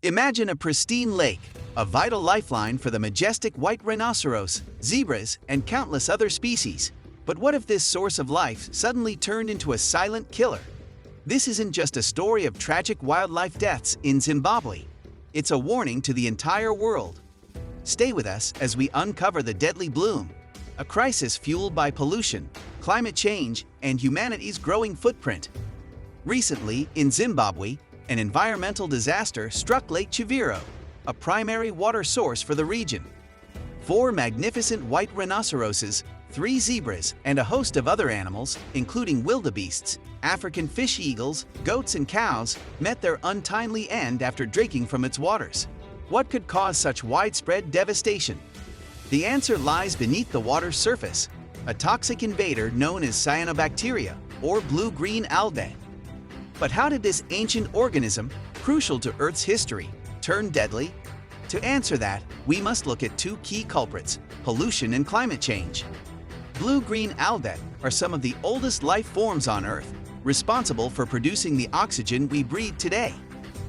Imagine a pristine lake, a vital lifeline for the majestic white rhinoceros, zebras, and countless other species. But what if this source of life suddenly turned into a silent killer? This isn't just a story of tragic wildlife deaths in Zimbabwe. It's a warning to the entire world. Stay with us as we uncover the deadly bloom, a crisis fueled by pollution, climate change, and humanity's growing footprint. Recently, in Zimbabwe, an environmental disaster struck Lake Chivero, a primary water source for the region. 4 magnificent white rhinoceroses, 3 zebras, and a host of other animals, including wildebeests, African fish eagles, goats, and cows, met their untimely end after drinking from its waters. What could cause such widespread devastation? The answer lies beneath the water's surface, a toxic invader known as cyanobacteria, or blue-green algae. But how did this ancient organism, crucial to Earth's history, turn deadly? To answer that, we must look at 2 key culprits: pollution and climate change. Blue-green algae are some of the oldest life forms on Earth, responsible for producing the oxygen we breathe today.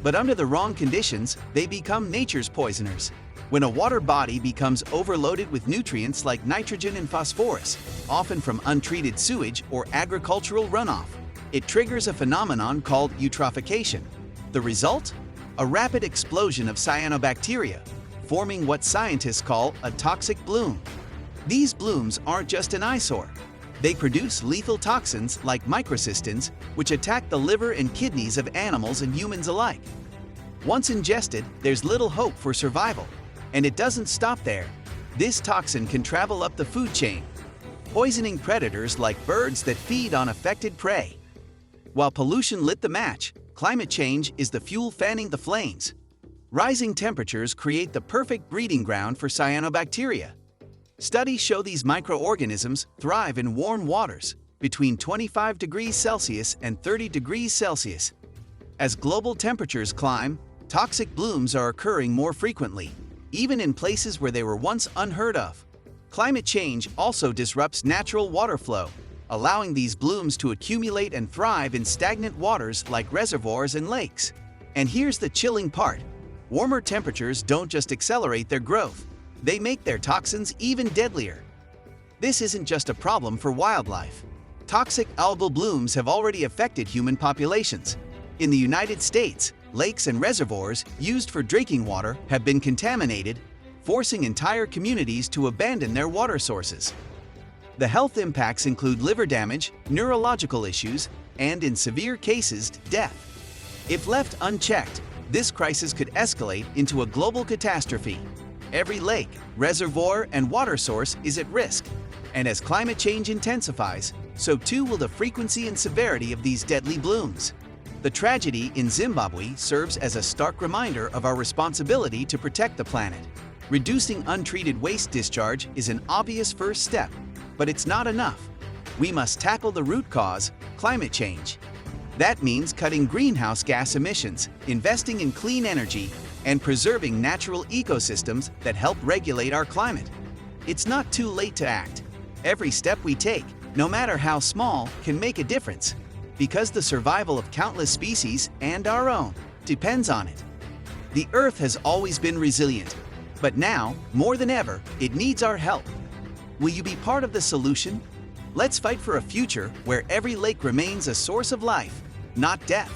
But under the wrong conditions, they become nature's poisoners. When a water body becomes overloaded with nutrients like nitrogen and phosphorus, often from untreated sewage or agricultural runoff, it triggers a phenomenon called eutrophication. The result? A rapid explosion of cyanobacteria, forming what scientists call a toxic bloom. These blooms aren't just an eyesore. They produce lethal toxins like microcystins, which attack the liver and kidneys of animals and humans alike. Once ingested, there's little hope for survival. And it doesn't stop there. This toxin can travel up the food chain, poisoning predators like birds that feed on affected prey. While pollution lit the match, climate change is the fuel fanning the flames. Rising temperatures create the perfect breeding ground for cyanobacteria. Studies show these microorganisms thrive in warm waters, between 25 degrees Celsius and 30 degrees Celsius. As global temperatures climb, toxic blooms are occurring more frequently, even in places where they were once unheard of. Climate change also disrupts natural water flow, allowing these blooms to accumulate and thrive in stagnant waters like reservoirs and lakes. And here's the chilling part. Warmer temperatures don't just accelerate their growth, they make their toxins even deadlier. This isn't just a problem for wildlife. Toxic algal blooms have already affected human populations. In the United States, lakes and reservoirs used for drinking water have been contaminated, forcing entire communities to abandon their water sources. The health impacts include liver damage, neurological issues, and in severe cases, death. If left unchecked, this crisis could escalate into a global catastrophe. Every lake, reservoir, and water source is at risk. And as climate change intensifies, so too will the frequency and severity of these deadly blooms. The tragedy in Zimbabwe serves as a stark reminder of our responsibility to protect the planet. Reducing untreated waste discharge is an obvious first step, but it's not enough. We must tackle the root cause, climate change. That means cutting greenhouse gas emissions, investing in clean energy, and preserving natural ecosystems that help regulate our climate. It's not too late to act. Every step we take, no matter how small, can make a difference, because the survival of countless species, and our own, depends on it. The Earth has always been resilient, but now, more than ever, it needs our help. Will you be part of the solution? Let's fight for a future where every lake remains a source of life, not death.